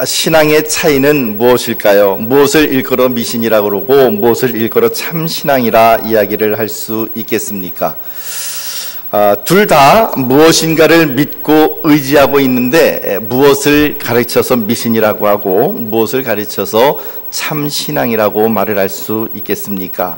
신앙의 차이는 무엇일까요? 무엇을 일컬어 미신이라고 그러고 무엇을 일컬어 참신앙이라 이야기를 할 수 있겠습니까? 둘 다 무엇인가를 믿고 의지하고 있는데 무엇을 가르쳐서 미신이라고 하고 무엇을 가르쳐서 참신앙이라고 말을 할 수 있겠습니까?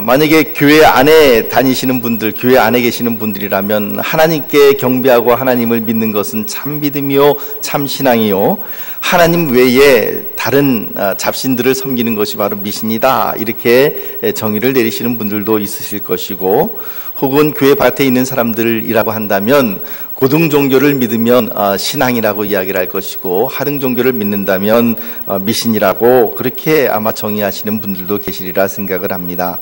만약에 교회 안에 다니시는 분들, 교회 안에 계시는 분들이라면 하나님께 경배하고 하나님을 믿는 것은 참 믿음이요 참 신앙이요, 하나님 외에 다른 잡신들을 섬기는 것이 바로 미신이다, 이렇게 정의를 내리시는 분들도 있으실 것이고, 혹은 교회 밭에 있는 사람들이라고 한다면 고등 종교를 믿으면 신앙이라고 이야기를 할 것이고, 하등 종교를 믿는다면 미신이라고 그렇게 아마 정의하시는 분들도 계시리라 생각을 합니다.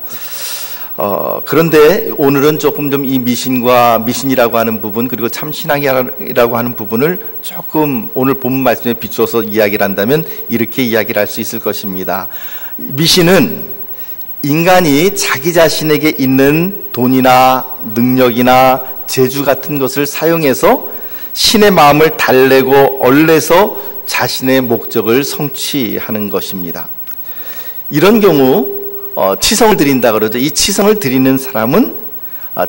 그런데 오늘은 조금 좀 이 미신이라고 하는 부분, 그리고 참신앙이라고 하는 부분을 조금 오늘 본문 말씀에 비추어서 이야기를 한다면 이렇게 이야기를 할 수 있을 것입니다. 미신은 인간이 자기 자신에게 있는 돈이나 능력이나 재주 같은 것을 사용해서 신의 마음을 달래고 얼레서 자신의 목적을 성취하는 것입니다. 이런 경우 치성을 드린다 그러죠. 이 치성을 드리는 사람은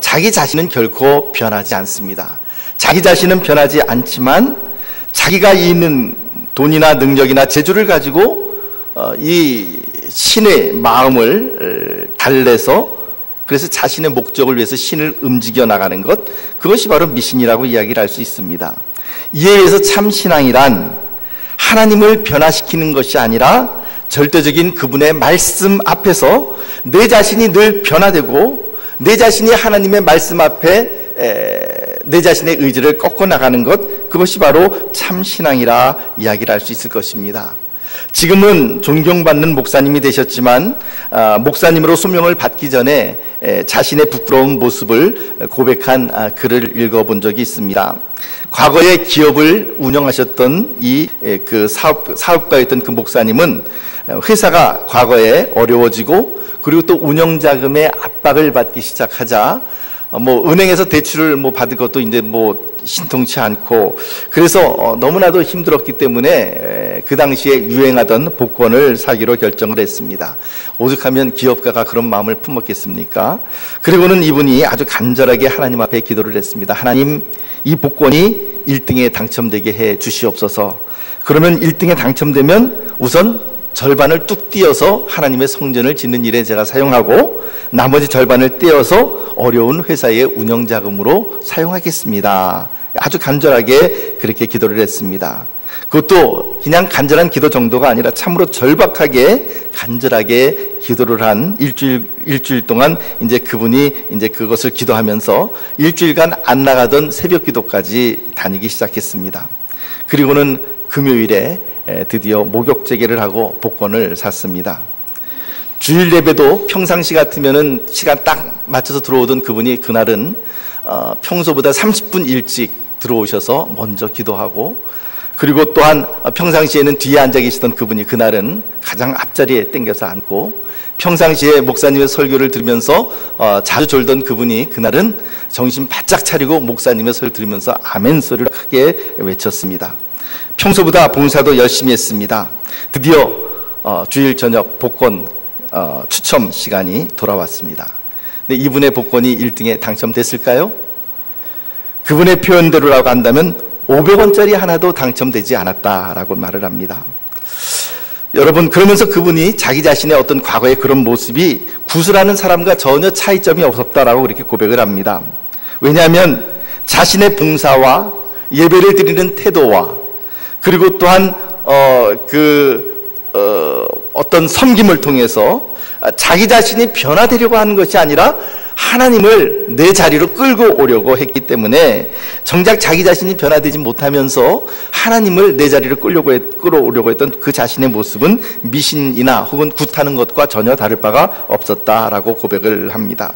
자기 자신은 결코 변하지 않습니다. 자기 자신은 변하지 않지만 자기가 있는 돈이나 능력이나 재주를 가지고 이 신의 마음을 달래서, 그래서 자신의 목적을 위해서 신을 움직여 나가는 것, 그것이 바로 미신이라고 이야기를 할 수 있습니다. 이에 의해서 참신앙이란 하나님을 변화시키는 것이 아니라 절대적인 그분의 말씀 앞에서 내 자신이 늘 변화되고 내 자신이 하나님의 말씀 앞에 내 자신의 의지를 꺾어 나가는 것, 그것이 바로 참신앙이라 이야기를 할 수 있을 것입니다. 지금은 존경받는 목사님이 되셨지만 목사님으로 소명을 받기 전에 자신의 부끄러운 모습을 고백한 글을 읽어본 적이 있습니다. 과거에 기업을 운영하셨던 그 사업가였던 그 목사님은 회사가 과거에 어려워지고 그리고 또 운영자금의 압박을 받기 시작하자 은행에서 대출을 받을 것도 이제 신통치 않고, 그래서 너무나도 힘들었기 때문에 그 당시에 유행하던 복권을 사기로 결정을 했습니다. 오죽하면 기업가가 그런 마음을 품었겠습니까? 그리고는 이분이 아주 간절하게 하나님 앞에 기도를 했습니다. 하나님, 이 복권이 1등에 당첨되게 해 주시옵소서. 그러면 1등에 당첨되면 우선 절반을 뚝 띄어서 하나님의 성전을 짓는 일에 제가 사용하고 나머지 절반을 떼어서 어려운 회사의 운영자금으로 사용하겠습니다. 아주 간절하게 그렇게 기도를 했습니다. 그것도 그냥 간절한 기도 정도가 아니라 참으로 절박하게 간절하게 기도를 한 일주일 동안 이제 그분이 이제 그것을 기도하면서 일주일간 안 나가던 새벽 기도까지 다니기 시작했습니다. 그리고는 금요일에 드디어 목욕 재개를 하고 복권을 샀습니다. 주일 예배도 평상시 같으면은 시간 딱 맞춰서 들어오던 그분이 그날은 평소보다 30분 일찍 들어오셔서 먼저 기도하고, 그리고 또한 평상시에는 뒤에 앉아 계시던 그분이 그날은 가장 앞자리에 땡겨서 앉고, 평상시에 목사님의 설교를 들으면서 자주 졸던 그분이 그날은 정신 바짝 차리고 목사님의 설교 들으면서 아멘 소리를 크게 외쳤습니다. 평소보다 봉사도 열심히 했습니다. 드디어 주일 저녁 복권 추첨 시간이 돌아왔습니다. 근데 이분의 복권이 1등에 당첨됐을까요? 그분의 표현대로라고 한다면 500원짜리 하나도 당첨되지 않았다라고 말을 합니다. 여러분, 그러면서 그분이 자기 자신의 어떤 과거의 그런 모습이 구슬하는 사람과 전혀 차이점이 없었다라고 그렇게 고백을 합니다. 왜냐하면 자신의 봉사와 예배를 드리는 태도와 그리고 또한 어떤 섬김을 통해서 자기 자신이 변화되려고 하는 것이 아니라 하나님을 내 자리로 끌고 오려고 했기 때문에 정작 자기 자신이 변화되지 못하면서 하나님을 내 자리로 끌어오려고 했던 그 자신의 모습은 미신이나 혹은 굿하는 것과 전혀 다를 바가 없었다라고 고백을 합니다.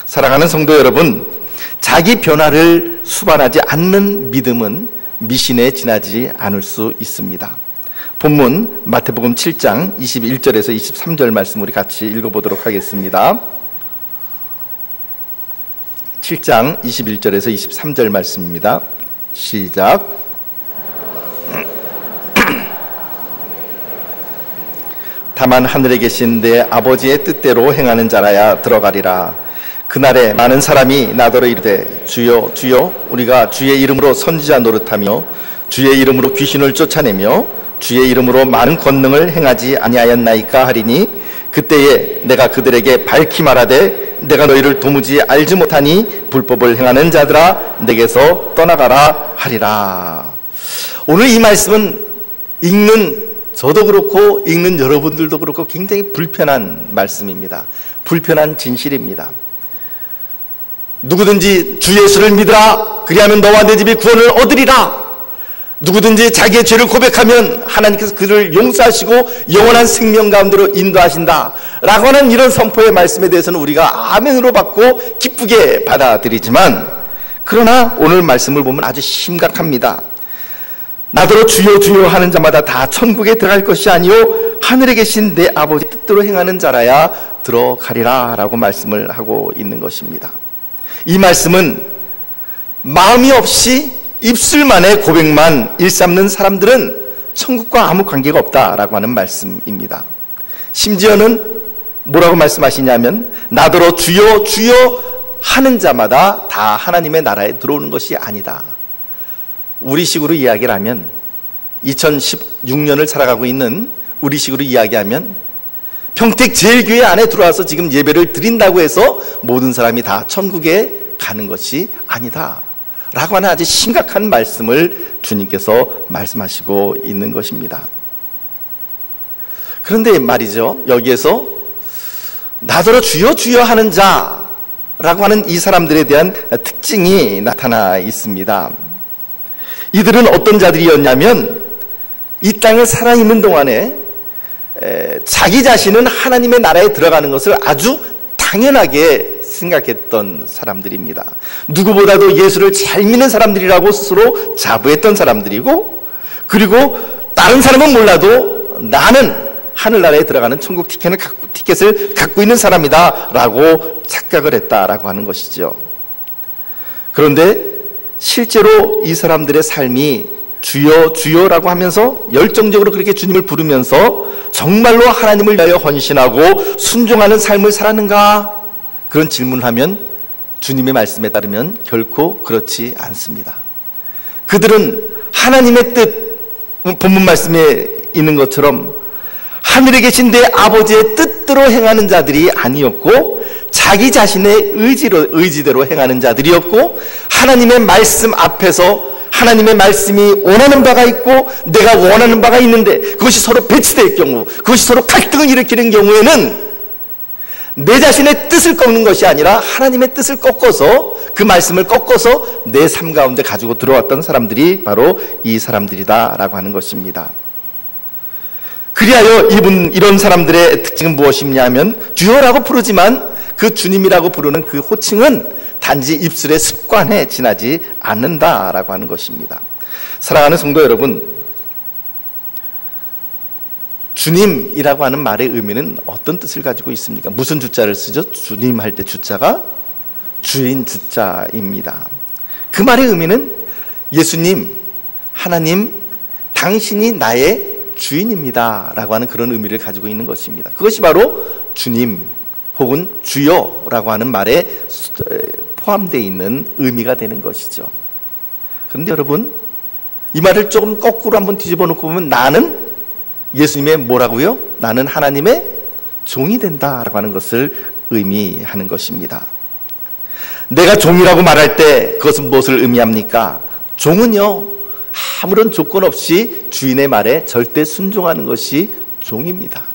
사랑하는 성도 여러분, 자기 변화를 수반하지 않는 믿음은 미신에 지나지 않을 수 있습니다. 본문 마태복음 7장 21절에서 23절 말씀 우리 같이 읽어보도록 하겠습니다. 7장 21절에서 23절 말씀입니다. 시작. 다만 하늘에 계신 내 아버지의 뜻대로 행하는 자라야 들어가리라. 그날에 많은 사람이 나더러 이르되 주여 주여 우리가 주의 이름으로 선지자 노릇하며 주의 이름으로 귀신을 쫓아내며 주의 이름으로 많은 권능을 행하지 아니하였나이까 하리니 그때에 내가 그들에게 밝히 말하되 내가 너희를 도무지 알지 못하니 불법을 행하는 자들아 내게서 떠나가라 하리라. 오늘 이 말씀은 읽는 저도 그렇고 읽는 여러분들도 그렇고 굉장히 불편한 말씀입니다. 불편한 진실입니다. 누구든지 주 예수를 믿으라 그리하면 너와 내 집이 구원을 얻으리라. 누구든지 자기의 죄를 고백하면 하나님께서 그를 용서하시고 영원한 생명 가운데로 인도하신다 라고 하는 이런 선포의 말씀에 대해서는 우리가 아멘으로 받고 기쁘게 받아들이지만, 그러나 오늘 말씀을 보면 아주 심각합니다. 나더러 주여 주여 하는 자마다 다 천국에 들어갈 것이 아니요 하늘에 계신 내 아버지 뜻대로 행하는 자라야 들어가리라 라고 말씀을 하고 있는 것입니다. 이 말씀은 마음이 없이 입술만의 고백만 일삼는 사람들은 천국과 아무 관계가 없다라고 하는 말씀입니다. 심지어는 뭐라고 말씀하시냐면 나더러 주여 주여 하는 자마다 다 하나님의 나라에 들어오는 것이 아니다. 우리식으로 이야기를 하면 2016년을 살아가고 있는 우리식으로 이야기하면 평택 제일교회 안에 들어와서 지금 예배를 드린다고 해서 모든 사람이 다 천국에 가는 것이 아니다 라고 하는 아주 심각한 말씀을 주님께서 말씀하시고 있는 것입니다. 그런데 말이죠, 여기에서 나더러 주여 주여 하는 자라고 하는 이 사람들에 대한 특징이 나타나 있습니다. 이들은 어떤 자들이었냐면 이 땅에 살아있는 동안에 자기 자신은 하나님의 나라에 들어가는 것을 아주 당연하게 생각했던 사람들입니다. 누구보다도 예수를 잘 믿는 사람들이라고 스스로 자부했던 사람들이고, 그리고 다른 사람은 몰라도 나는 하늘나라에 들어가는 천국 티켓을 갖고 있는 사람이다 라고 착각을 했다라고 하는 것이죠. 그런데 실제로 이 사람들의 삶이 주여 주여라고 하면서 열정적으로 그렇게 주님을 부르면서 정말로 하나님을 위하여 헌신하고 순종하는 삶을 살았는가? 그런 질문을 하면 주님의 말씀에 따르면 결코 그렇지 않습니다. 그들은 하나님의 뜻, 본문 말씀에 있는 것처럼 하늘에 계신 내 아버지의 뜻대로 행하는 자들이 아니었고 자기 자신의 의지대로 행하는 자들이었고, 하나님의 말씀 앞에서 하나님의 말씀이 원하는 바가 있고 내가 원하는 바가 있는데 그것이 서로 배치될 경우, 그것이 서로 갈등을 일으키는 경우에는 내 자신의 뜻을 꺾는 것이 아니라 하나님의 뜻을 꺾어서, 그 말씀을 꺾어서 내 삶 가운데 가지고 들어왔던 사람들이 바로 이 사람들이다라고 하는 것입니다. 그리하여 이런 사람들의 특징은 무엇이냐면 주여라고 부르지만 그 주님이라고 부르는 그 호칭은 단지 입술의 습관에 지나지 않는다라고 하는 것입니다. 사랑하는 성도 여러분, 주님이라고 하는 말의 의미는 어떤 뜻을 가지고 있습니까? 무슨 주자를 쓰죠? 주님 할 때 주자가 주인 주자입니다. 그 말의 의미는 예수님, 하나님, 당신이 나의 주인입니다 라고 하는 그런 의미를 가지고 있는 것입니다. 그것이 바로 주님 혹은 주여라고 하는 말에 포함되어 있는 의미가 되는 것이죠. 그런데 여러분, 이 말을 조금 거꾸로 한번 뒤집어 놓고 보면 나는 예수님의 뭐라고요? 나는 하나님의 종이 된다라고 하는 것을 의미하는 것입니다. 내가 종이라고 말할 때 그것은 무엇을 의미합니까? 종은요, 아무런 조건 없이 주인의 말에 절대 순종하는 것이 종입니다.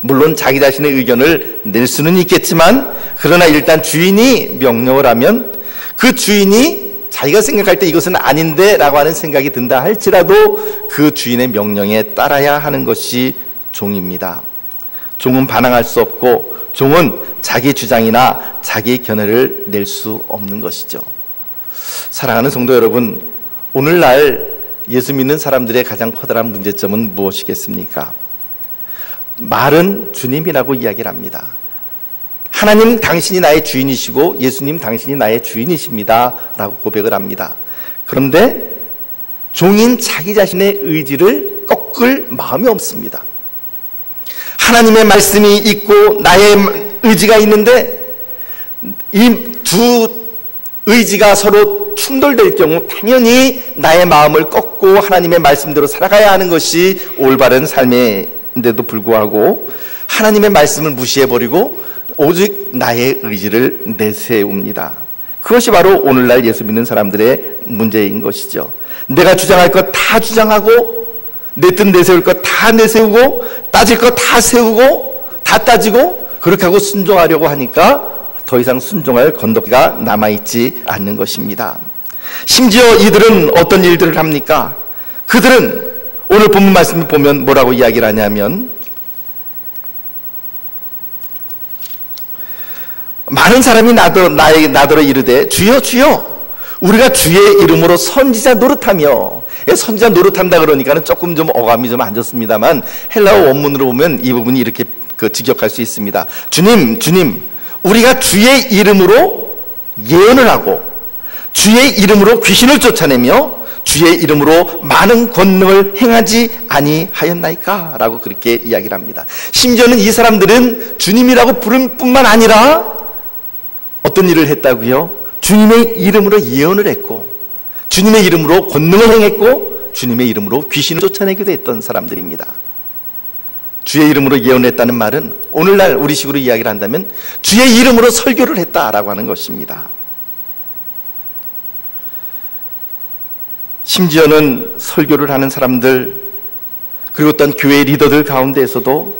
물론 자기 자신의 의견을 낼 수는 있겠지만, 그러나 일단 주인이 명령을 하면 그 주인이 자기가 생각할 때 이것은 아닌데 라고 하는 생각이 든다 할지라도 그 주인의 명령에 따라야 하는 것이 종입니다. 종은 반항할 수 없고 종은 자기 주장이나 자기 견해를 낼 수 없는 것이죠. 사랑하는 성도 여러분, 오늘날 예수 믿는 사람들의 가장 커다란 문제점은 무엇이겠습니까? 말은 주님이라고 이야기를 합니다. 하나님 당신이 나의 주인이시고 예수님 당신이 나의 주인이십니다 라고 고백을 합니다. 그런데 종인 자기 자신의 의지를 꺾을 마음이 없습니다. 하나님의 말씀이 있고 나의 의지가 있는데 이 두 의지가 서로 충돌될 경우 당연히 나의 마음을 꺾고 하나님의 말씀대로 살아가야 하는 것이 올바른 삶인데도 불구하고 하나님의 말씀을 무시해버리고 오직 나의 의지를 내세웁니다. 그것이 바로 오늘날 예수 믿는 사람들의 문제인 것이죠. 내가 주장할 것 다 주장하고 내 뜻 내세울 것 다 내세우고 따질 것 다 세우고 다 따지고 그렇게 하고 순종하려고 하니까 더 이상 순종할 건덕지가 남아있지 않는 것입니다. 심지어 이들은 어떤 일들을 합니까? 그들은 오늘 본문 말씀을 보면 뭐라고 이야기를 하냐면 많은 사람이 나더러 이르되 주여 주여 우리가 주의 이름으로 선지자 노릇하며, 선지자 노릇한다 그러니까는 조금 좀 어감이 좀 안 좋습니다만 헬라어 원문으로 보면 이 부분이 이렇게 직역할 수 있습니다. 주님 우리가 주의 이름으로 예언을 하고 주의 이름으로 귀신을 쫓아내며 주의 이름으로 많은 권능을 행하지 아니하였나이까? 라고 그렇게 이야기를 합니다. 심지어는 이 사람들은 주님이라고 부를 뿐만 아니라 어떤 일을 했다고요? 주님의 이름으로 예언을 했고 주님의 이름으로 권능을 행했고 주님의 이름으로 귀신을 쫓아내기도 했던 사람들입니다. 주의 이름으로 예언했다는 말은 오늘날 우리식으로 이야기를 한다면 주의 이름으로 설교를 했다라고 하는 것입니다. 심지어는 설교를 하는 사람들 그리고 어떤 교회 리더들 가운데에서도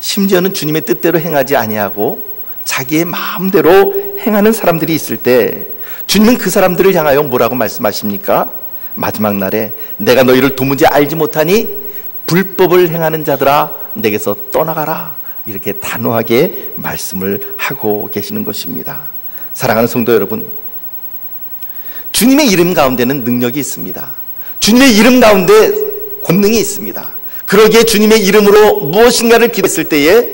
심지어는 주님의 뜻대로 행하지 아니하고 자기의 마음대로 행하는 사람들이 있을 때 주님은 그 사람들을 향하여 뭐라고 말씀하십니까? 마지막 날에 내가 너희를 도무지 알지 못하니 불법을 행하는 자들아 내게서 떠나가라, 이렇게 단호하게 말씀을 하고 계시는 것입니다. 사랑하는 성도 여러분, 주님의 이름 가운데는 능력이 있습니다. 주님의 이름 가운데 권능이 있습니다. 그러기에 주님의 이름으로 무엇인가를 기도했을 때에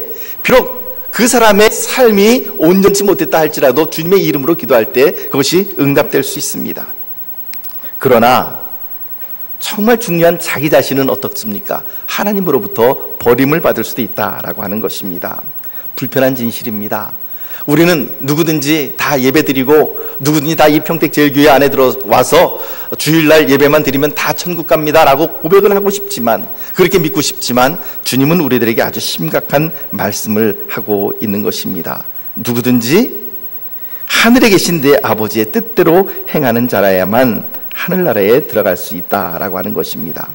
비록 그 사람의 삶이 온전치 못했다 할지라도 주님의 이름으로 기도할 때 그것이 응답될 수 있습니다. 그러나 정말 중요한 자기 자신은 어떻습니까? 하나님으로부터 버림을 받을 수도 있다라고 하는 것입니다. 불편한 진실입니다. 우리는 누구든지 다 예배드리고 누구든지 다 이 평택제일교회 안에 들어와서 주일날 예배만 드리면 다 천국 갑니다 라고 고백을 하고 싶지만, 그렇게 믿고 싶지만 주님은 우리들에게 아주 심각한 말씀을 하고 있는 것입니다. 누구든지 하늘에 계신 내 아버지의 뜻대로 행하는 자라야만 하늘나라에 들어갈 수 있다라고 하는 것입니다.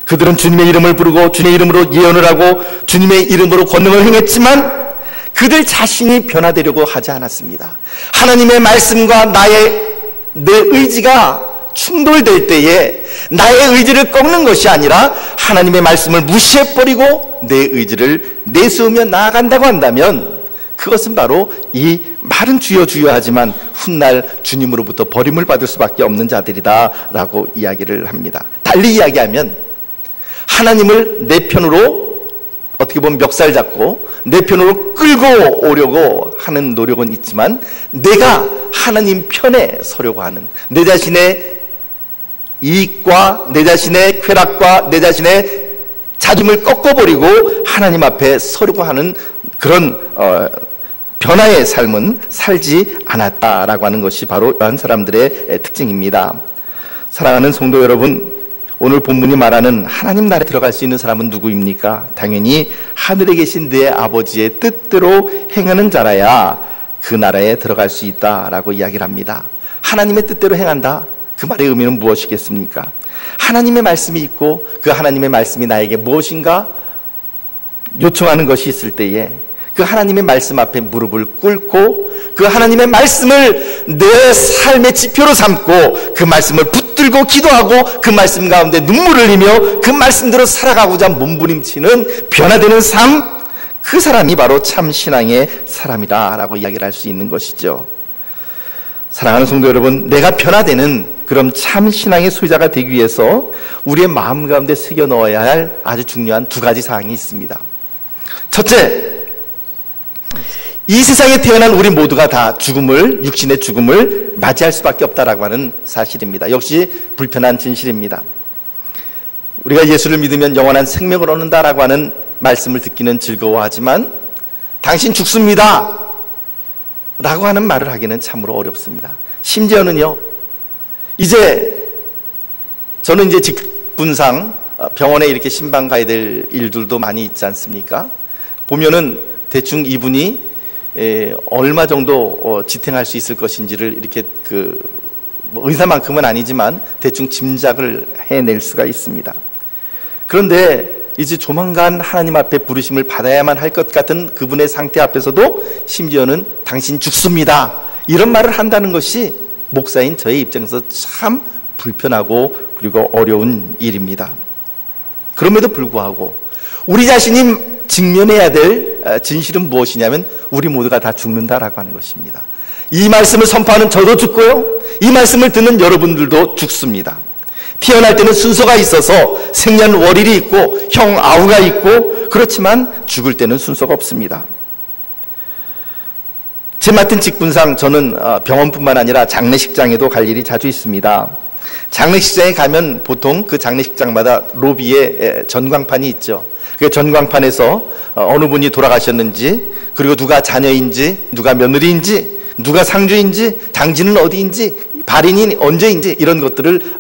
그들은 주님의 이름을 부르고 주님의 이름으로 예언을 하고 주님의 이름으로 권능을 행했지만 그들 자신이 변화되려고 하지 않았습니다. 하나님의 말씀과 내 의지가 충돌될 때에 나의 의지를 꺾는 것이 아니라 하나님의 말씀을 무시해버리고 내 의지를 내세우며 나아간다고 한다면 그것은 바로 이 말은 주여 주여 하지만 훗날 주님으로부터 버림을 받을 수밖에 없는 자들이다 라고 이야기를 합니다. 달리 이야기하면 하나님을 내 편으로 어떻게 보면 멱살 잡고 내 편으로 끌고 오려고 하는 노력은 있지만 내가 하나님 편에 서려고 하는, 내 자신의 이익과 내 자신의 쾌락과 내 자신의 자존심을 꺾어버리고 하나님 앞에 서려고 하는 그런 변화의 삶은 살지 않았다라고 하는 것이 바로 이러한 사람들의 특징입니다. 사랑하는 성도 여러분, 오늘 본문이 말하는 하나님 나라에 들어갈 수 있는 사람은 누구입니까? 당연히 하늘에 계신 내 아버지의 뜻대로 행하는 자라야 그 나라에 들어갈 수 있다라고 이야기를 합니다. 하나님의 뜻대로 행한다, 그 말의 의미는 무엇이겠습니까? 하나님의 말씀이 있고 그 하나님의 말씀이 나에게 무엇인가 요청하는 것이 있을 때에 그 하나님의 말씀 앞에 무릎을 꿇고 그 하나님의 말씀을 내 삶의 지표로 삼고 그 말씀을 붙들고 기도하고 그 말씀 가운데 눈물을 흘리며 그 말씀대로 살아가고자 몸부림치는 변화되는 삶, 그 사람이 바로 참 신앙의 사람이다라고 이야기를 할 수 있는 것이죠. 사랑하는 성도 여러분, 내가 변화되는 그런 참 신앙의 소유자가 되기 위해서 우리의 마음 가운데 새겨 넣어야 할 아주 중요한 두 가지 사항이 있습니다. 첫째, 이 세상에 태어난 우리 모두가 다 육신의 죽음을 맞이할 수밖에 없다라고 하는 사실입니다. 역시 불편한 진실입니다. 우리가 예수를 믿으면 영원한 생명을 얻는다라고 하는 말씀을 듣기는 즐거워하지만 당신 죽습니다 라고 하는 말을 하기는 참으로 어렵습니다. 심지어는요, 저는 이제 직분상 병원에 이렇게 신방 가야 될 일들도 많이 있지 않습니까? 보면은 대충 이분이 얼마 정도 지탱할 수 있을 것인지를 이렇게 의사만큼은 아니지만 대충 짐작을 해낼 수가 있습니다. 그런데 이제 조만간 하나님 앞에 부르심을 받아야만 할 것 같은 그분의 상태 앞에서도 심지어는 당신 죽습니다 이런 말을 한다는 것이 목사인 저의 입장에서 참 불편하고 그리고 어려운 일입니다. 그럼에도 불구하고 우리 자신이 직면해야 될 진실은 무엇이냐면 우리 모두가 다 죽는다라고 하는 것입니다. 이 말씀을 선포하는 저도 죽고요, 이 말씀을 듣는 여러분들도 죽습니다. 태어날 때는 순서가 있어서 생년월일이 있고 형 아우가 있고, 그렇지만 죽을 때는 순서가 없습니다. 제 맡은 직분상 저는 병원뿐만 아니라 장례식장에도 갈 일이 자주 있습니다. 장례식장에 가면 보통 그 장례식장마다 로비에 전광판이 있죠. 그 전광판에서 어느 분이 돌아가셨는지, 그리고 누가 자녀인지, 누가 며느리인지, 누가 상주인지, 당지는 어디인지, 발인이 언제인지 이런 것들을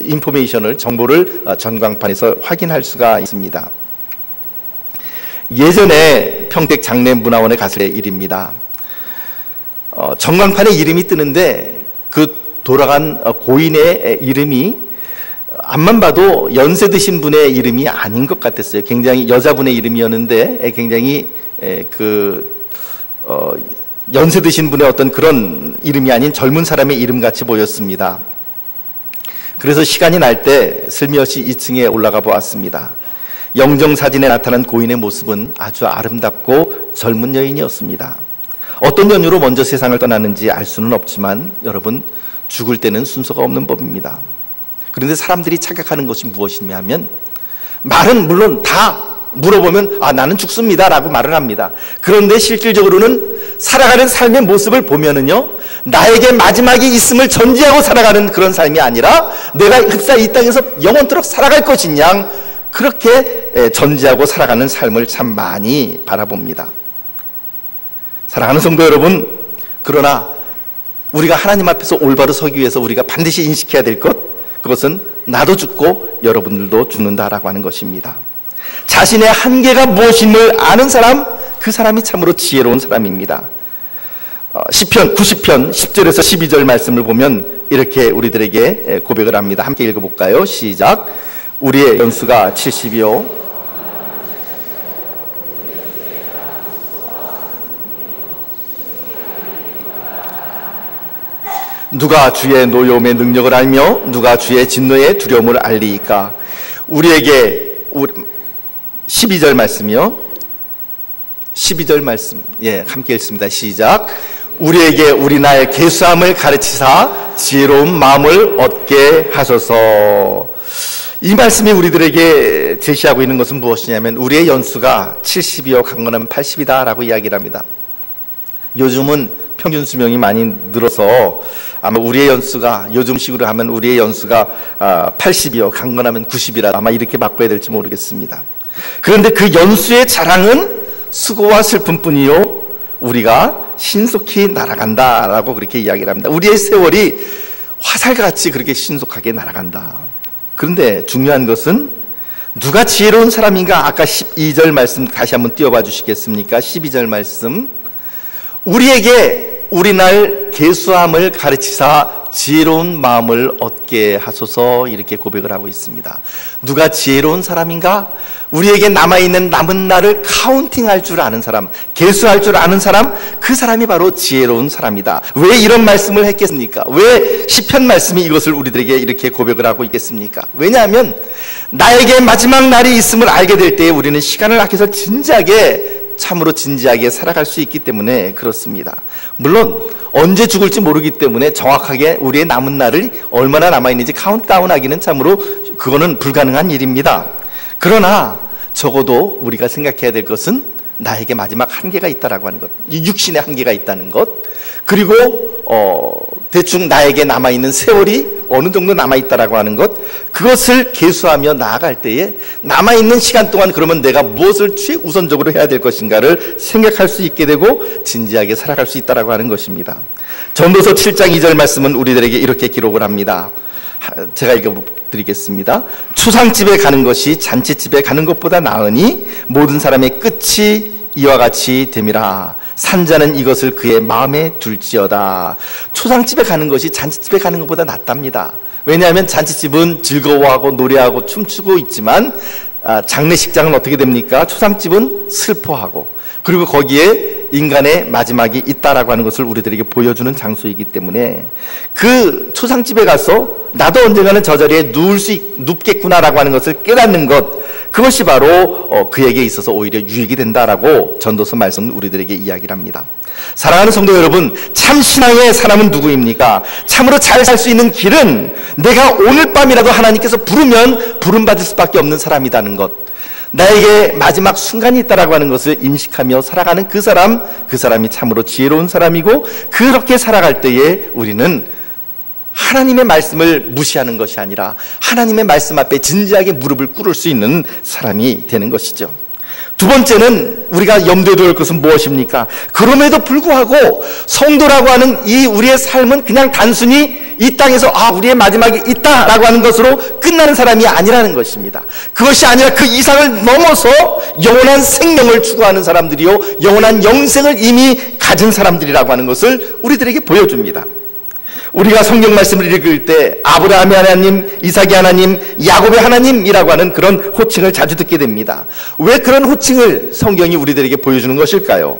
인포메이션을, 정보를 전광판에서 확인할 수가 있습니다. 예전에 평택 장례문화원에 갔을 때 일입니다. 전광판에 이름이 뜨는데 그 돌아간 고인의 이름이 앞만 봐도 연세 드신 분의 이름이 아닌 것 같았어요. 굉장히 여자분의 이름이었는데 굉장히 연세 드신 분의 어떤 그런 이름이 아닌 젊은 사람의 이름같이 보였습니다. 그래서 시간이 날 때 슬며시 2층에 올라가 보았습니다. 영정사진에 나타난 고인의 모습은 아주 아름답고 젊은 여인이었습니다. 어떤 연유로 먼저 세상을 떠나는지 알 수는 없지만 여러분, 죽을 때는 순서가 없는 법입니다. 그런데 사람들이 착각하는 것이 무엇이냐면, 말은 물론 다 물어보면 나는 죽습니다 라고 말을 합니다. 그런데 실질적으로는 살아가는 삶의 모습을 보면은요, 나에게 마지막이 있음을 전제하고 살아가는 그런 삶이 아니라 내가 흡사히 이 땅에서 영원토록 살아갈 것인 양, 그렇게 전제하고 살아가는 삶을 참 많이 바라봅니다. 사랑하는 성도 여러분, 그러나 우리가 하나님 앞에서 올바로 서기 위해서 우리가 반드시 인식해야 될 것, 그것은 나도 죽고 여러분들도 죽는다라고 하는 것입니다. 자신의 한계가 무엇임을 아는 사람, 그 사람이 참으로 지혜로운 사람입니다. 시편 90편 10절에서 12절 말씀을 보면 이렇게 우리들에게 고백을 합니다. 함께 읽어볼까요? 시작. 우리의 연수가 70이요 누가 주의 노여움의 능력을 알며 누가 주의 진노의 두려움을 알리이까. 우리에게 12절 말씀이요. 12절 말씀, 함께 읽습니다. 시작. 우리에게 우리 나의 계수함을 가르치사 지혜로운 마음을 얻게 하소서. 이 말씀이 우리들에게 제시하고 있는 것은 무엇이냐면, 우리의 연수가 70이요 강건하면 80이다 라고 이야기를 합니다. 요즘은 평균 수명이 많이 늘어서 아마 우리의 연수가, 요즘식으로 하면 우리의 연수가 80이요 강건하면 90이라 아마 이렇게 바꿔야 될지 모르겠습니다. 그런데 그 연수의 자랑은 수고와 슬픔뿐이요 우리가 신속히 날아간다라고 그렇게 이야기를 합니다. 우리의 세월이 화살같이 그렇게 신속하게 날아간다. 그런데 중요한 것은 누가 지혜로운 사람인가? 아까 12절 말씀 다시 한번 띄워봐 주시겠습니까? 12절 말씀. 우리에게 우리 날 계수함을 가르치사 지혜로운 마음을 얻게 하소서, 이렇게 고백을 하고 있습니다. 누가 지혜로운 사람인가? 우리에게 남아있는 남은 날을 카운팅할 줄 아는 사람, 계수할 줄 아는 사람, 그 사람이 바로 지혜로운 사람이다. 왜 이런 말씀을 했겠습니까? 왜 시편 말씀이 이것을 우리들에게 이렇게 고백을 하고 있겠습니까? 왜냐하면 나에게 마지막 날이 있음을 알게 될 때에 우리는 시간을 아껴서 참으로 진지하게 살아갈 수 있기 때문에 그렇습니다. 물론 언제 죽을지 모르기 때문에 정확하게 우리의 남은 날을 얼마나 남아있는지 카운트다운 하기는 참으로 그거는 불가능한 일입니다. 그러나 적어도 우리가 생각해야 될 것은 나에게 마지막 한계가 있다라고 하는 것, 이 육신의 한계가 있다는 것, 그리고 대충 나에게 남아있는 세월이 어느 정도 남아있다라고 하는 것, 그것을 계수하며 나아갈 때에 남아있는 시간 동안 그러면 내가 무엇을 최우선적으로 해야 될 것인가를 생각할 수 있게 되고 진지하게 살아갈 수 있다라고 하는 것입니다. 전도서 7장 2절 말씀은 우리들에게 이렇게 기록을 합니다. 제가 읽어드리겠습니다. 초상집에 가는 것이 잔치집에 가는 것보다 나으니 모든 사람의 끝이 이와 같이 됨이라. 산자는 이것을 그의 마음에 둘지어다. 초상집에 가는 것이 잔치집에 가는 것보다 낫답니다. 왜냐하면 잔치집은 즐거워하고 노래하고 춤추고 있지만 장례식장은 어떻게 됩니까? 초상집은 슬퍼하고, 그리고 거기에 인간의 마지막이 있다라고 하는 것을 우리들에게 보여주는 장소이기 때문에 그 초상집에 가서 나도 언젠가는 저 자리에 눕겠구나라고 하는 것을 깨닫는 것, 그것이 바로 그에게 있어서 오히려 유익이 된다라고 전도서 말씀은 우리들에게 이야기를 합니다. 사랑하는 성도 여러분, 참 신앙의 사람은 누구입니까? 참으로 잘 살 수 있는 길은 내가 오늘 밤이라도 하나님께서 부르면 부름받을 수밖에 없는 사람이라는 것, 나에게 마지막 순간이 있다라고 하는 것을 인식하며 살아가는 그 사람이 참으로 지혜로운 사람이고, 그렇게 살아갈 때에 우리는 하나님의 말씀을 무시하는 것이 아니라 하나님의 말씀 앞에 진지하게 무릎을 꿇을 수 있는 사람이 되는 것이죠. 두 번째는 우리가 염두에 둘 것은 무엇입니까? 그럼에도 불구하고 성도라고 하는 이 우리의 삶은 그냥 단순히 이 땅에서 우리의 마지막이 있다라고 하는 것으로 끝나는 사람이 아니라는 것입니다. 그것이 아니라 그 이상을 넘어서 영원한 생명을 추구하는 사람들이요, 영원한 영생을 이미 가진 사람들이라고 하는 것을 우리들에게 보여줍니다. 우리가 성경 말씀을 읽을 때 아브라함의 하나님, 이삭의 하나님, 야곱의 하나님이라고 하는 그런 호칭을 자주 듣게 됩니다. 왜 그런 호칭을 성경이 우리들에게 보여주는 것일까요?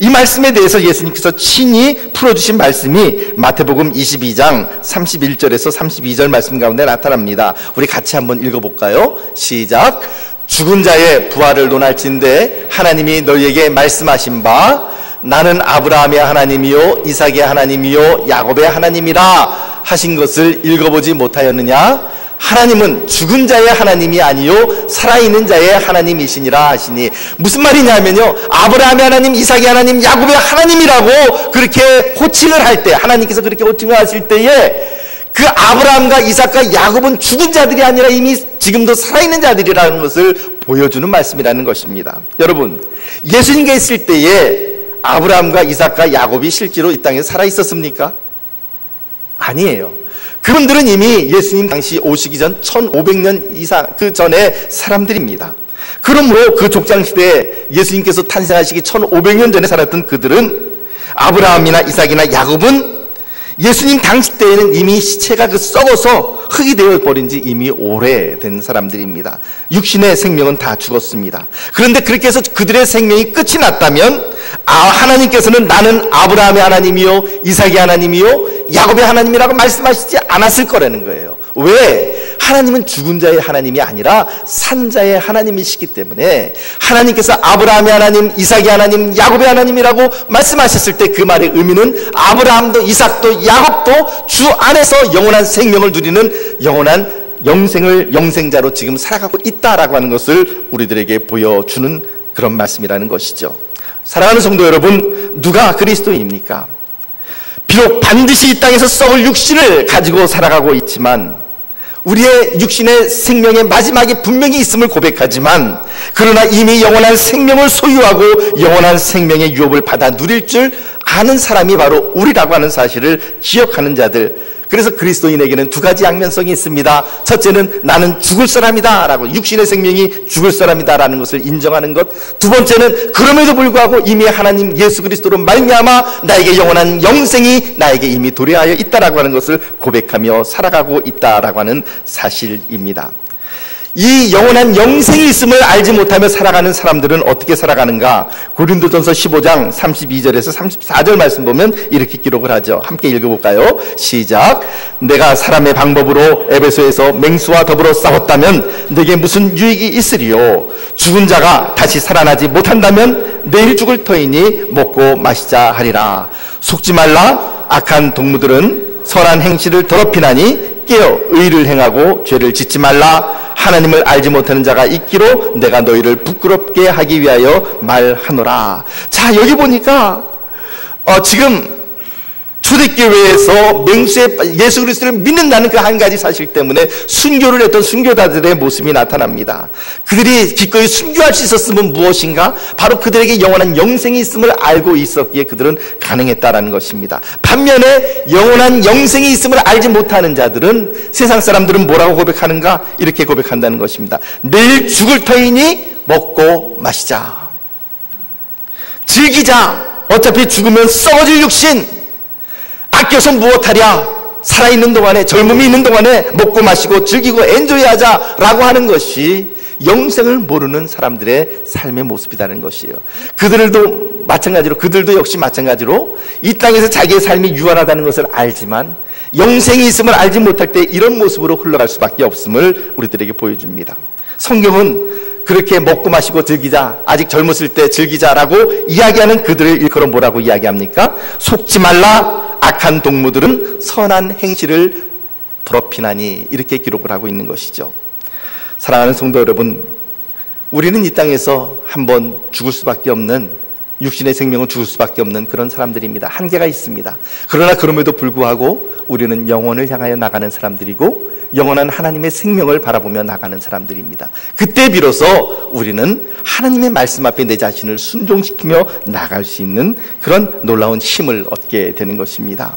이 말씀에 대해서 예수님께서 친히 풀어주신 말씀이 마태복음 22장 31절에서 32절 말씀 가운데 나타납니다. 우리 같이 한번 읽어볼까요? 시작. 죽은 자의 부활을 논할진대 하나님이 너희에게 말씀하신 바 나는 아브라함의 하나님이요 이삭의 하나님이요 야곱의 하나님이라 하신 것을 읽어보지 못하였느냐? 하나님은 죽은 자의 하나님이 아니요 살아있는 자의 하나님이시니라 하시니, 무슨 말이냐면요, 아브라함의 하나님, 이삭의 하나님, 야곱의 하나님이라고 그렇게 호칭을 할 때, 하나님께서 그렇게 호칭을 하실 때에 그 아브라함과 이삭과 야곱은 죽은 자들이 아니라 이미 지금도 살아있는 자들이라는 것을 보여주는 말씀이라는 것입니다. 여러분, 예수님께 있을 때에 아브라함과 이삭과 야곱이 실제로 이 땅에 살아있었습니까? 아니에요. 그분들은 이미 예수님 당시 오시기 전 1500년 이상 그 전의 사람들입니다. 그러므로 그 족장시대에 예수님께서 탄생하시기 1500년 전에 살았던 그들은, 아브라함이나 이삭이나 야곱은 예수님 당시 때에는 이미 시체가 썩어서 흙이 되어 버린 지 이미 오래된 사람들입니다. 육신의 생명은 다 죽었습니다. 그런데 그렇게 해서 그들의 생명이 끝이 났다면 하나님께서는 나는 아브라함의 하나님이요 이삭의 하나님이요 야곱의 하나님이라고 말씀하시지 않았을 거라는 거예요. 왜? 하나님은 죽은 자의 하나님이 아니라 산 자의 하나님이시기 때문에 하나님께서 아브라함의 하나님, 이삭의 하나님, 야곱의 하나님이라고 말씀하셨을 때 그 말의 의미는 아브라함도 이삭도 야곱도 주 안에서 영원한 생명을 누리는 영원한 영생자로 지금 살아가고 있다라고 하는 것을 우리들에게 보여주는 그런 말씀이라는 것이죠. 사랑하는 성도 여러분, 누가 그리스도입니까? 비록 반드시 이 땅에서 썩을 육신을 가지고 살아가고 있지만, 우리의 육신의 생명의 마지막이 분명히 있음을 고백하지만, 그러나 이미 영원한 생명을 소유하고 영원한 생명의 유업을 받아 누릴 줄 아는 사람이 바로 우리라고 하는 사실을 기억하는 자들. 그래서 그리스도인에게는 두 가지 양면성이 있습니다. 첫째는 나는 죽을 사람이다 라고, 육신의 생명이 죽을 사람이다 라는 것을 인정하는 것. 두 번째는 그럼에도 불구하고 이미 하나님 예수 그리스도로 말미암아 나에게 영원한 영생이 나에게 이미 도래하여 있다라고 하는 것을 고백하며 살아가고 있다라고 하는 사실입니다. 이 영원한 영생이 있음을 알지 못하며 살아가는 사람들은 어떻게 살아가는가? 고린도전서 15장 32절에서 34절 말씀 보면 이렇게 기록을 하죠. 함께 읽어볼까요? 시작. 내가 사람의 방법으로 에베소에서 맹수와 더불어 싸웠다면 내게 무슨 유익이 있으리요? 죽은 자가 다시 살아나지 못한다면 내일 죽을 터이니 먹고 마시자 하리라. 속지 말라. 악한 동무들은 선한 행실을 더럽히나니 깨어 의를 행하고 죄를 짓지 말라. 하나님을 알지 못하는 자가 있기로 내가 너희를 부끄럽게 하기 위하여 말하노라. 자, 여기 보니까 지금 초대교회에서 맹수에 예수 그리스도를 믿는다는 그 한 가지 사실 때문에 순교를 했던 순교자들의 모습이 나타납니다. 그들이 기꺼이 순교할 수 있었으면 무엇인가? 바로 그들에게 영원한 영생이 있음을 알고 있었기에 그들은 가능했다라는 것입니다. 반면에 영원한 영생이 있음을 알지 못하는 자들은, 세상 사람들은 뭐라고 고백하는가? 이렇게 고백한다는 것입니다. 내일 죽을 터이니 먹고 마시자, 즐기자. 어차피 죽으면 썩어질 육신, 아껴서 무엇하랴? 살아있는 동안에, 젊음이 있는 동안에 먹고 마시고 즐기고 엔조이하자 라고 하는 것이 영생을 모르는 사람들의 삶의 모습이라는 것이에요. 그들도 역시 마찬가지로 이 땅에서 자기의 삶이 유한하다는 것을 알지만 영생이 있음을 알지 못할 때 이런 모습으로 흘러갈 수밖에 없음을 우리들에게 보여줍니다. 성경은 그렇게 먹고 마시고 즐기자, 아직 젊었을 때 즐기자라고 이야기하는 그들을 일컬어 뭐라고 이야기합니까? 속지 말라, 악한 동무들은 선한 행실을 더럽히나니, 이렇게 기록을 하고 있는 것이죠. 사랑하는 성도 여러분, 우리는 이 땅에서 한번 죽을 수밖에 없는, 육신의 생명은 죽을 수밖에 없는 그런 사람들입니다. 한계가 있습니다. 그러나 그럼에도 불구하고 우리는 영혼을 향하여 나가는 사람들이고 영원한 하나님의 생명을 바라보며 나가는 사람들입니다. 그때 비로소 우리는 하나님의 말씀 앞에 내 자신을 순종시키며 나갈 수 있는 그런 놀라운 힘을 얻게 되는 것입니다.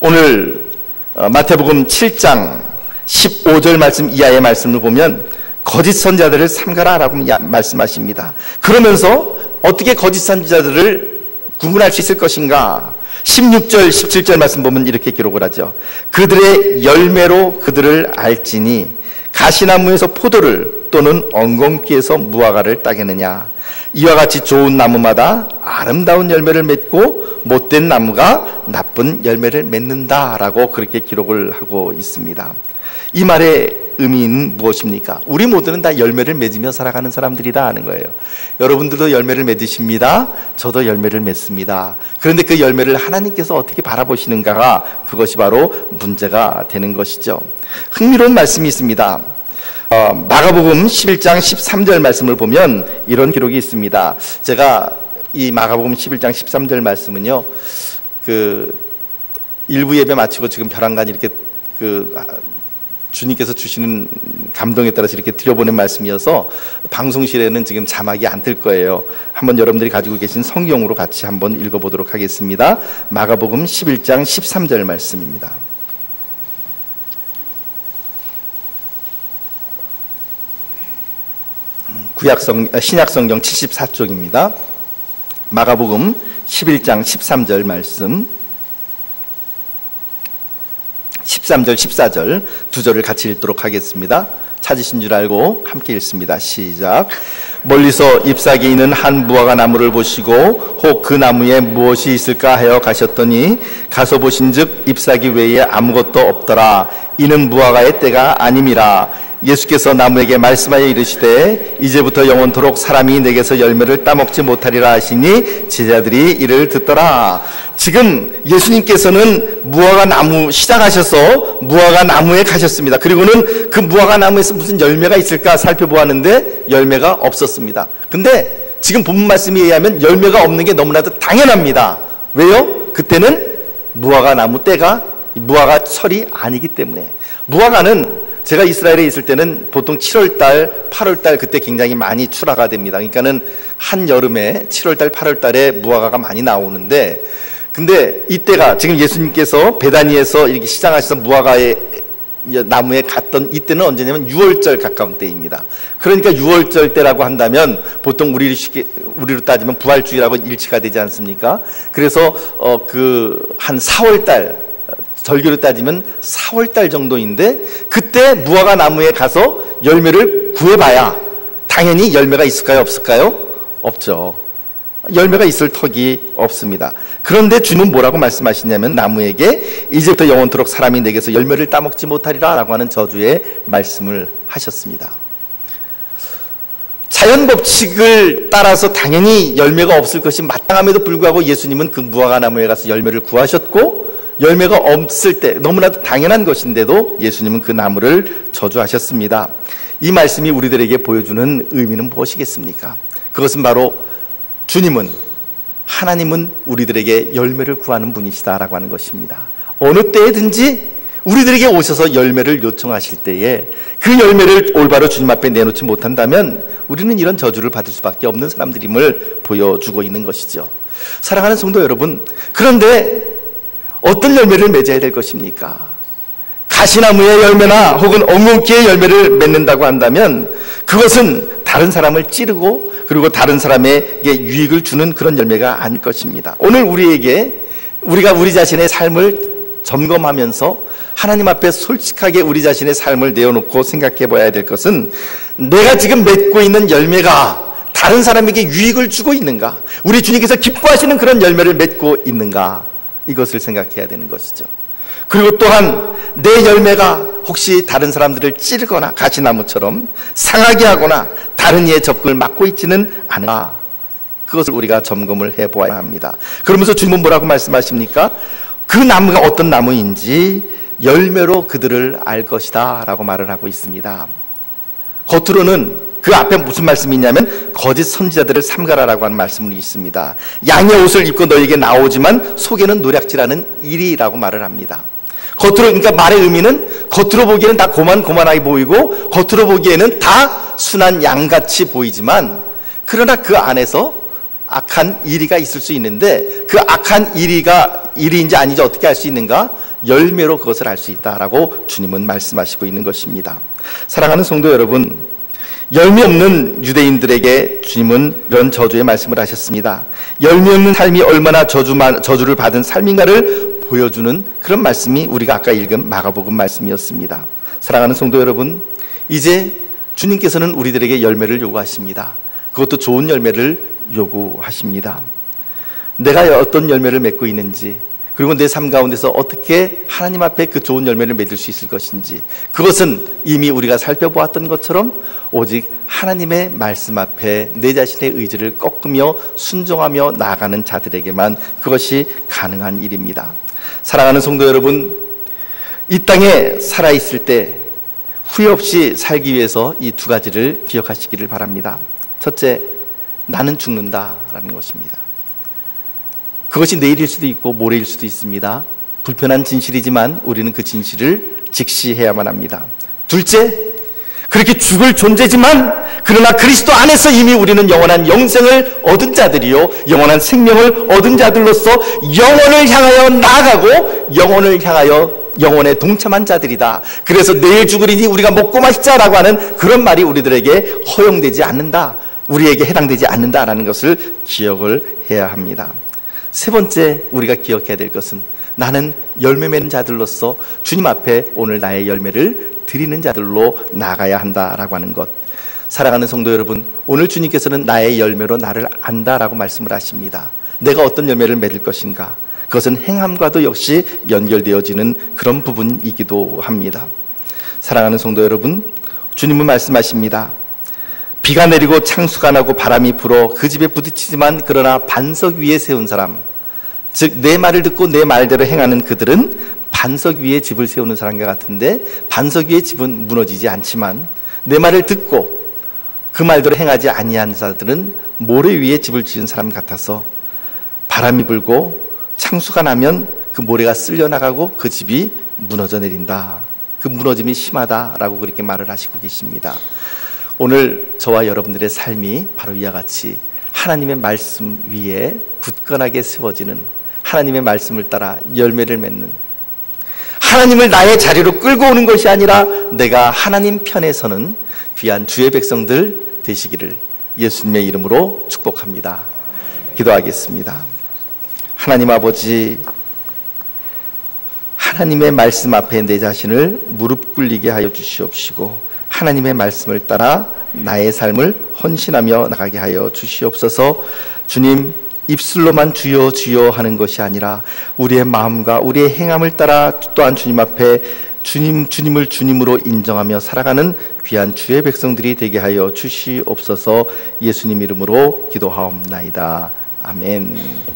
오늘 마태복음 7장 15절 말씀 이하의 말씀을 보면 거짓 선지자들을 삼가라 라고 말씀하십니다. 그러면서 어떻게 거짓 선지자들을 구분할 수 있을 것인가? 16절 17절 말씀 보면 이렇게 기록을 하죠. 그들의 열매로 그들을 알지니 가시나무에서 포도를 또는 엉겅퀴에서 무화과를 따겠느냐. 이와 같이 좋은 나무마다 아름다운 열매를 맺고 못된 나무가 나쁜 열매를 맺는다라고 그렇게 기록을 하고 있습니다. 이 말의 의미는 무엇입니까? 우리 모두는 다 열매를 맺으며 살아가는 사람들이다 하는 거예요. 여러분들도 열매를 맺으십니다. 저도 열매를 맺습니다. 그런데 그 열매를 하나님께서 어떻게 바라보시는가가, 그것이 바로 문제가 되는 것이죠. 흥미로운 말씀이 있습니다. 마가복음 11장 13절 말씀을 보면 이런 기록이 있습니다. 제가 이 마가복음 11장 13절 말씀은요, 일부 예배 마치고 지금 벼랑간 이렇게 주님께서 주시는 감동에 따라서 이렇게 드려보낸 말씀이어서 방송실에는 지금 자막이 안 뜰 거예요. 한번 여러분들이 가지고 계신 성경으로 같이 한번 읽어보도록 하겠습니다. 마가복음 11장 13절 말씀입니다. 신약성경 74쪽입니다. 마가복음 11장 13절 말씀, 13절, 14절 두 절을 같이 읽도록 하겠습니다. 찾으신 줄 알고 함께 읽습니다. 시작. 멀리서 잎사귀 있는 한 무화과 나무를 보시고 혹 그 나무에 무엇이 있을까 하여 가셨더니 가서 보신즉 잎사귀 외에 아무것도 없더라. 이는 무화과의 때가 아님이라. 예수께서 나무에게 말씀하여 이르시되 이제부터 영원토록 사람이 내게서 열매를 따먹지 못하리라 하시니 제자들이 이를 듣더라. 지금 예수님께서는 무화과 나무 시작하셔서 무화과 나무에 가셨습니다. 그리고는 그 무화과 나무에서 무슨 열매가 있을까 살펴보았는데 열매가 없었습니다. 근데 지금 본문 말씀에 의하면 열매가 없는 게 너무나도 당연합니다. 왜요? 그때는 무화과 나무 때가 무화과 철이 아니기 때문에. 무화과는 제가 이스라엘에 있을 때는 보통 7월달, 8월달 그때 굉장히 많이 출하가 됩니다. 그러니까는 한여름에 7월달, 8월달에 무화과가 많이 나오는데, 근데 이때가 지금 예수님께서 베다니에서 이렇게 시장하셔서 무화과의 나무에 갔던 이때는 언제냐면 6월절 가까운 때입니다. 그러니까 6월절 때라고 한다면 보통 우리로 따지면 부활주일하고 일치가 되지 않습니까? 그래서 한 4월달, 절기로 따지면 4월달 정도인데 그때 무화과 나무에 가서 열매를 구해봐야 당연히 열매가 있을까요? 없을까요? 없죠. 열매가 있을 턱이 없습니다. 그런데 주님은 뭐라고 말씀하시냐면 나무에게 이제부터 영원토록 사람이 내게서 열매를 따먹지 못하리라 라고 하는 저주의 말씀을 하셨습니다. 자연 법칙을 따라서 당연히 열매가 없을 것이 마땅함에도 불구하고 예수님은 그 무화과 나무에 가서 열매를 구하셨고, 열매가 없을 때 너무나도 당연한 것인데도 예수님은 그 나무를 저주하셨습니다. 이 말씀이 우리들에게 보여주는 의미는 무엇이겠습니까? 그것은 바로 주님은 하나님은 우리들에게 열매를 구하는 분이시다라고 하는 것입니다. 어느 때든지 우리들에게 오셔서 열매를 요청하실 때에 그 열매를 올바로 주님 앞에 내놓지 못한다면 우리는 이런 저주를 받을 수밖에 없는 사람들임을 보여주고 있는 것이죠. 사랑하는 성도 여러분, 그런데 어떤 열매를 맺어야 될 것입니까? 가시나무의 열매나 혹은 엉겅퀴의 열매를 맺는다고 한다면 그것은 다른 사람을 찌르고 그리고 다른 사람에게 유익을 주는 그런 열매가 아닐 것입니다. 오늘 우리가 우리 자신의 삶을 점검하면서 하나님 앞에 솔직하게 우리 자신의 삶을 내어놓고 생각해 봐야 될 것은 내가 지금 맺고 있는 열매가 다른 사람에게 유익을 주고 있는가? 우리 주님께서 기뻐하시는 그런 열매를 맺고 있는가? 이것을 생각해야 되는 것이죠. 그리고 또한 내 열매가 혹시 다른 사람들을 찌르거나 가시나무처럼 상하게 하거나 다른 이의 접근을 막고 있지는 않은가? 그것을 우리가 점검을 해보아야 합니다. 그러면서 주님은 뭐라고 말씀하십니까? 그 나무가 어떤 나무인지 열매로 그들을 알 것이다 라고 말을 하고 있습니다. 겉으로는 그 앞에 무슨 말씀이 있냐면 거짓 선지자들을 삼가라라고 하는 말씀이 있습니다. 양의 옷을 입고 너에게 나오지만 속에는 노략질하는 일이라고 말을 합니다. 겉으로, 그러니까 말의 의미는 겉으로 보기에는 다 고만고만하게 보이고 겉으로 보기에는 다 순한 양같이 보이지만 그러나 그 안에서 악한 일이가 있을 수 있는데 그 악한 일인지 아닌지 어떻게 알 수 있는가? 열매로 그것을 알 수 있다라고 주님은 말씀하시고 있는 것입니다. 사랑하는 성도 여러분, 열매 없는 유대인들에게 주님은 이런 저주의 말씀을 하셨습니다. 열매 없는 삶이 얼마나 저주를 받은 삶인가를 보여주는 그런 말씀이 우리가 아까 읽은 마가복음 말씀이었습니다. 사랑하는 성도 여러분, 이제 주님께서는 우리들에게 열매를 요구하십니다. 그것도 좋은 열매를 요구하십니다. 내가 어떤 열매를 맺고 있는지, 그리고 내 삶 가운데서 어떻게 하나님 앞에 그 좋은 열매를 맺을 수 있을 것인지, 그것은 이미 우리가 살펴보았던 것처럼 오직 하나님의 말씀 앞에 내 자신의 의지를 꺾으며 순종하며 나아가는 자들에게만 그것이 가능한 일입니다. 사랑하는 성도 여러분, 이 땅에 살아있을 때 후회 없이 살기 위해서 이 두 가지를 기억하시기를 바랍니다. 첫째, 나는 죽는다라는 것입니다. 그것이 내일일 수도 있고 모레일 수도 있습니다. 불편한 진실이지만 우리는 그 진실을 직시해야만 합니다. 둘째, 그렇게 죽을 존재지만 그러나 그리스도 안에서 이미 우리는 영원한 영생을 얻은 자들이요, 영원한 생명을 얻은 자들로서 영혼을 향하여 나아가고 영혼을 향하여 영혼에 동참한 자들이다. 그래서 내일 죽으리니 우리가 먹고 마시자라고 하는 그런 말이 우리들에게 허용되지 않는다, 우리에게 해당되지 않는다라는 것을 기억을 해야 합니다. 세 번째 우리가 기억해야 될 것은 나는 열매 맺는 자들로서 주님 앞에 오늘 나의 열매를 드리는 자들로 나가야 한다라고 하는 것. 사랑하는 성도 여러분, 오늘 주님께서는 나의 열매로 나를 안다라고 말씀을 하십니다. 내가 어떤 열매를 맺을 것인가, 그것은 행함과도 역시 연결되어지는 그런 부분이기도 합니다. 사랑하는 성도 여러분, 주님은 말씀하십니다. 비가 내리고 창수가 나고 바람이 불어 그 집에 부딪히지만 그러나 반석 위에 세운 사람, 즉 내 말을 듣고 내 말대로 행하는 그들은 반석 위에 집을 세우는 사람과 같은데, 반석 위에 집은 무너지지 않지만 내 말을 듣고 그 말대로 행하지 아니한 자들은 모래 위에 집을 지은 사람 같아서 바람이 불고 창수가 나면 그 모래가 쓸려나가고 그 집이 무너져 내린다, 그 무너짐이 심하다라고 그렇게 말을 하시고 계십니다. 오늘 저와 여러분들의 삶이 바로 이와 같이 하나님의 말씀 위에 굳건하게 세워지는, 하나님의 말씀을 따라 열매를 맺는, 하나님을 나의 자리로 끌고 오는 것이 아니라 내가 하나님 편에 서는 귀한 주의 백성들 되시기를 예수님의 이름으로 축복합니다. 기도하겠습니다. 하나님 아버지, 하나님의 말씀 앞에 내 자신을 무릎 꿇리게 하여 주시옵시고 하나님의 말씀을 따라 나의 삶을 헌신하며 나가게 하여 주시옵소서. 주님, 입술로만 주여 주여 하는 것이 아니라 우리의 마음과 우리의 행함을 따라 또한 주님 앞에 주님을 주님으로 인정하며 살아가는 귀한 주의 백성들이 되게 하여 주시옵소서. 예수님 이름으로 기도하옵나이다. 아멘.